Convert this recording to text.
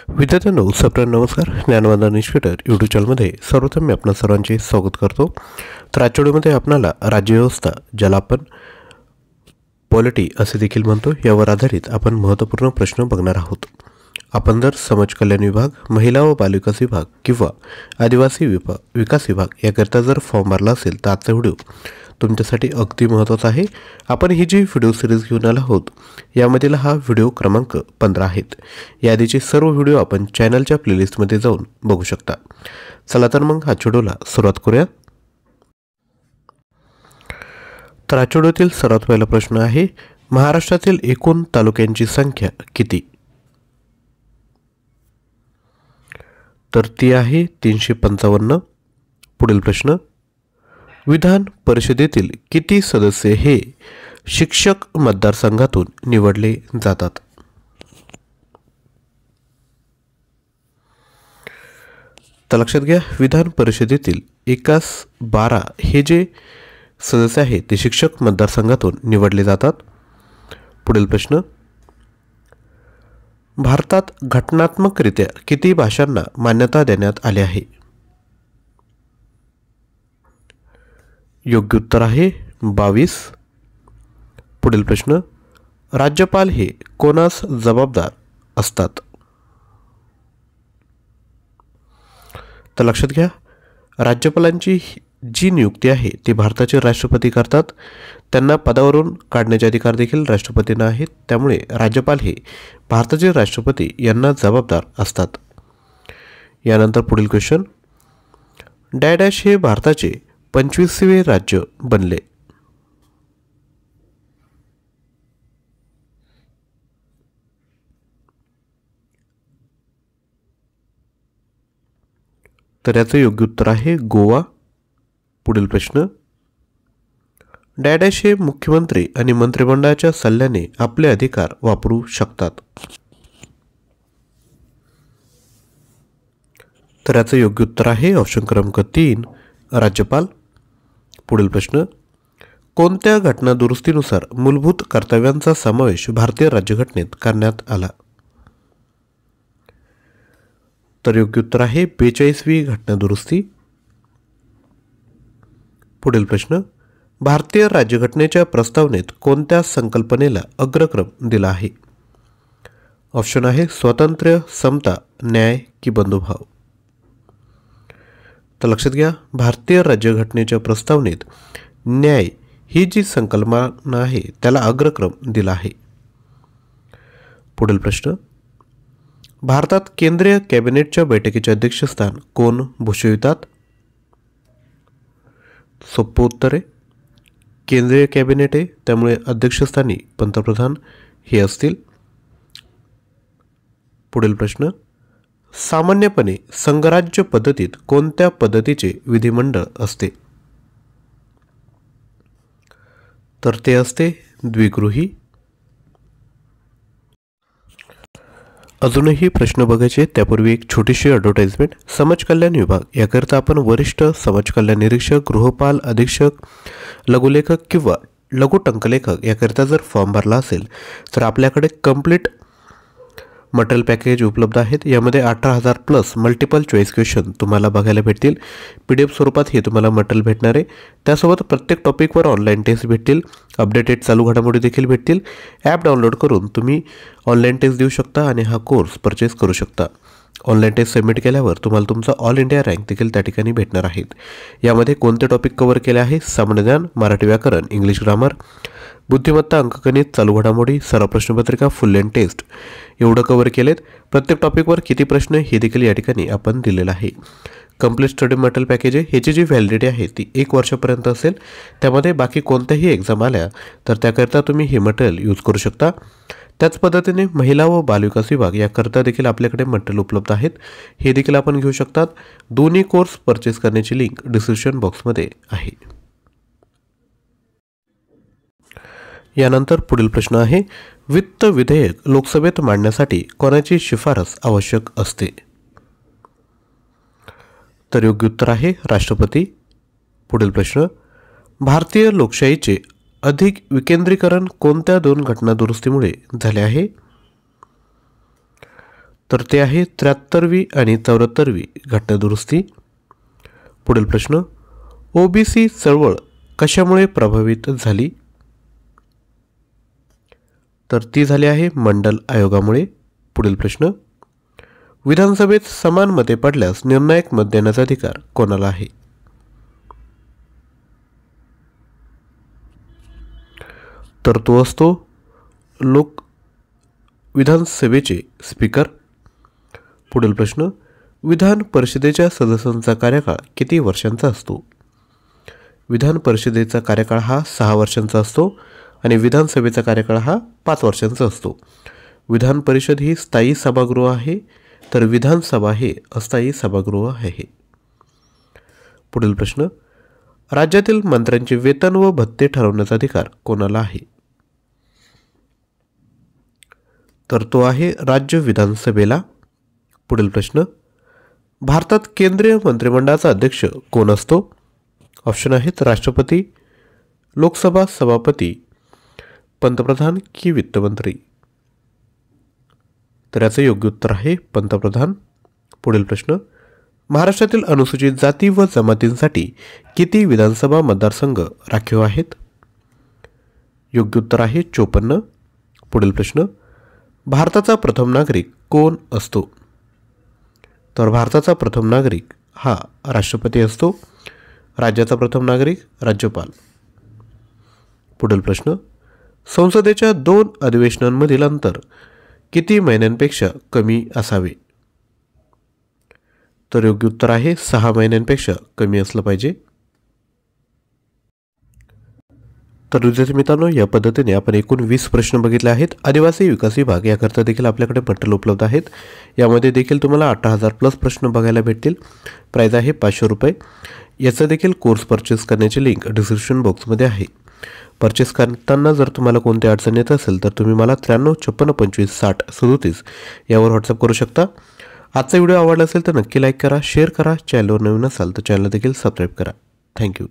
विद्यार्थ्यांनो सप्रेम नमस्कार. ज्ञानवंदन इन्स्टिट्यूटर यूट्यूब चॅनलमध्ये सर्वप्रथम मी आपणा सर्वांचे स्वागत करतो. तर आजच्या व्हिडिओमध्ये आपल्याला राज्यव्यवस्था, ज्याला आपण पॉलिटी असे देखील म्हणतो, यावर आधारित आपण महत्त्वपूर्ण प्रश्न बघणार आहोत. आपण जर समाज कल्याण विभाग, महिला व बालविकास विभाग किंवा आदिवासी विकास विभाग याकरिता जर फॉर्म भरला असेल तर आजचा व्हिडिओ तुमच्यासाठी अगदी महत्त्वाचा आहे. आपण ही जी व्हिडिओ सिरीज घेऊन आलो आहोत यामधील हा व्हिडिओ क्रमांक 15 आहेत. याआधीचे सर्व व्हिडिओ आपण चॅनलच्या प्लेलिस्टमध्ये जाऊन बघू शकता. चला तर मग आजच्या व्हिडिओला सुरुवात करूया. तर आजच्या व्हिडिओतील सर्वात पहिला प्रश्न आहे, महाराष्ट्रातील एकूण तालुक्यांची संख्या किती? तर ती आहे 355. पुढील प्रश्न, विधान परिषदेतील किती सदस्य हे शिक्षक मतदारसंघातून निवडले जातात? तर लक्षात घ्या, विधान परिषदेतील 12 हे जे सदस्य आहेत ते शिक्षक मतदारसंघातून निवडले जातात. पुढील प्रश्न, भारतात घटनात्मकरित्या किती भाषांना मान्यता देण्यात आली आहे? योग्य उत्तर आहे 22. पुढील प्रश्न, राज्यपाल हे कोणास जबाबदार असतात? तर लक्षात घ्या, राज्यपालांची जी नियुक्ती आहे ती भारताचे राष्ट्रपती करतात. त्यांना पदावरून काढण्याचे अधिकार देखील राष्ट्रपतींना आहेत. त्यामुळे राज्यपाल हे भारताचे राष्ट्रपती यांना जबाबदार असतात. यानंतर पुढील क्वेश्चन, डॅश हे भारताचे 25वे राज्य बनले? तर याचे योग्य उत्तर आहे गोवा. पुढील प्रश्न, डॅश हे मुख्यमंत्री आणि मंत्रिमंडळाच्या सल्ल्याने आपले अधिकार वापरू शकतात? तर याचे योग्य उत्तर आहे ऑप्शन क्रमांक 3 राज्यपाल. पुढील प्रश्न, कोणत्या घटना दुरुस्तीनुसार मूलभूत कर्तव्यांचा समावेश भारतीय राज्यघटनेत करण्यात आला? तर योग्य उत्तर आहे 42वी घटना दुरुस्ती. पुढील प्रश्न, भारतीय राज्यघटनेच्या प्रस्तावनेत कोणत्या संकल्पनेला अग्रक्रम दिला आहे? ऑप्शन आहे स्वातंत्र्य, समता, न्याय की बंधुभाव. तर लक्षात घ्या, भारतीय राज्यघटनेच्या प्रस्तावनेत न्याय ही जी संकल्पना आहे त्याला अग्रक्रम दिला आहे. पुढील प्रश्न, भारतात केंद्रीय कॅबिनेटच्या बैठकीचे अध्यक्षस्थान कोण भूषवितात? सोपं उत्तर आहे, केंद्रीय कॅबिनेट आहे, त्यामुळे अध्यक्षस्थानी पंतप्रधान हे असतील. पुढील प्रश्न, सामान्यपणे संघराज्य पद्धतीत कोणत्या पद्धतीचे विधिमंडळ असते? तर ते असते द्विगृही. अजूनही प्रश्न बघायचे त्यापूर्वी एक छोटीशी ॲडव्हर्टाइजमेंट. समाज कल्याण विभाग याकरिता आपण वरिष्ठ समाज कल्याण निरीक्षक, गृहपाल अधीक्षक, लघुलेखक किंवा लघु टंकलेखक याकरिता जर फॉर्म भरला असेल तर आपल्याकडे कंप्लीट मटेरियल पॅकेज उपलब्ध आहेत. यामध्ये 18,000 प्लस मल्टिपल चॉईस क्वेश्चन तुम्हाला बघायला भेटतील. PDF स्वरूपात हे तुम्हाला मटेरियल भेटणार आहे. त्यासोबत प्रत्येक टॉपिकवर ऑनलाईन टेस्ट भेटतील, अपडेटेड चालू घडामोडी देखील भेटतील. ॲप डाउनलोड करून तुम्ही ऑनलाईन टेस्ट देऊ शकता आणि हा कोर्स परचेस करू शकता. ऑनलाईन टेस्ट सबमिट केल्यावर तुम्हाला तुमचा ऑल इंडिया रँक देखील त्या ठिकाणी भेटणार आहेत. यामध्ये कोणते टॉपिक कव्हर केले आहे? सामान्य ज्ञान, मराठी व्याकरण, इंग्लिश ग्रामर, बुद्धिमत्ता, अंकगणित, चालू घडामोडी, सराव प्रश्नपत्रिका, फुल लेंथ टेस्ट एवढं कव्हर केलेत. प्रत्येक टॉपिकवर किती प्रश्न हे देखील या ठिकाणी आपण दिलेलं आहे. कंप्लीट स्टडी मटेरियल पॅकेज आहे. ह्याची जी व्हॅलिडिटी आहे ती 1 वर्षापर्यंत असेल. त्यामध्ये बाकी कोणत्याही एक्झाम आल्या तर त्याकरिता तुम्ही हे मटेरियल यूज करू शकता. त्याच पद्धतीने महिला व बालविकास विभाग याकरिता देखील आपल्याकडे मटेरियल उपलब्ध आहेत. हे देखील आपण घेऊ शकतात. दोन्ही कोर्स परचेस करण्याची लिंक डिस्क्रिप्शन बॉक्समध्ये आहे. यानंतर पुढील प्रश्न आहे, वित्त विधेयक लोकसभेत मांडण्यासाठी कोणाची शिफारस आवश्यक असते? तर योग्य उत्तर आहे राष्ट्रपती. पुढील प्रश्न, भारतीय लोकशाहीचे अधिक विकेंद्रीकरण कोणत्या दोन घटना दुरुस्तीमुळे झाले आहे? तर ते आहे 73वी आणि 74वी घटनादुरुस्ती. पुढील प्रश्न, ओबीसी चळवळ कशामुळे प्रभावित झाली? तर ती झाली आहे मंडल आयोगामुळे. पुढील प्रश्न, विधानसभेत समान मते पडल्यास निर्णायक मत देण्याचा अधिकार कोणाला आहे? तर तो असतो विधानसभेचे स्पीकर. पुढील प्रश्न, विधान परिषदेच्या सदस्यांचा कार्यकाळ किती वर्षांचा असतो? विधान परिषदेचा कार्यकाळ हा 6 वर्षांचा असतो आणि विधानसभेचा कार्यकाळ हा 5 वर्षांचा असतो. विधान परिषद ही स्थायी सभागृह आहे, तर विधानसभा हे अस्थायी सभागृह आहे. पुढील प्रश्न, राज्यातील मंत्र्यांचे वेतन व भत्ते ठरवण्याचा अधिकार कोणाला आहे? तर तो आहे राज्य विधानसभेला. पुढील प्रश्न, भारतात केंद्रीय मंत्रिमंडळाचा अध्यक्ष कोण असतो? ऑप्शन आहेत राष्ट्रपती, लोकसभा सभापती, पंतप्रधान की वित्तमंत्री. तर याचं योग्य उत्तर आहे पंतप्रधान. पुढील प्रश्न, महाराष्ट्रातील अनुसूचित जाती व जमातींसाठी किती विधानसभा मतदारसंघ राखीव आहेत? योग्य उत्तर आहे 54. पुढील प्रश्न, भारताचा प्रथम नागरिक कोण असतो? तर भारताचा प्रथम नागरिक हा राष्ट्रपती असतो. राज्याचा प्रथम नागरिक राज्यपाल. पुढील प्रश्न, संसदेच्या 2 अधिवेशनांमधील अंतर किती महिन्यांपेक्षा कमी असावे? तर योग्य उत्तर आहे 6 महिन्यांपेक्षा कमी असलं पाहिजे. तर विद्यार्थी मित्रांनो, या पद्धतीने आपण एकूण 20 प्रश्न बघितले आहेत. आदिवासी विकास विभाग याकरता देखील आपल्याकडे मटेरियल उपलब्ध आहेत. यामध्ये देखील तुम्हाला 18,000 प्लस प्रश्न बघायला भेटतील. प्राईज आहे 500 रुपये. याचा देखील कोर्स परचेस करण्याची लिंक डिस्क्रिप्शन बॉक्समध्ये आहे. परचेस करताना जर तुम्हाला कोणती अडचण येत असेल तर तुम्ही मला 93 56 25 60 37 यावर व्हॉट्सअप करू शकता. आजचा व्हिडिओ आवडला असेल तर नक्की लाईक करा, शेअर करा. चॅनलवर नवीन असाल तर चॅनल देखील सबस्क्राईब करा. थँक्यू.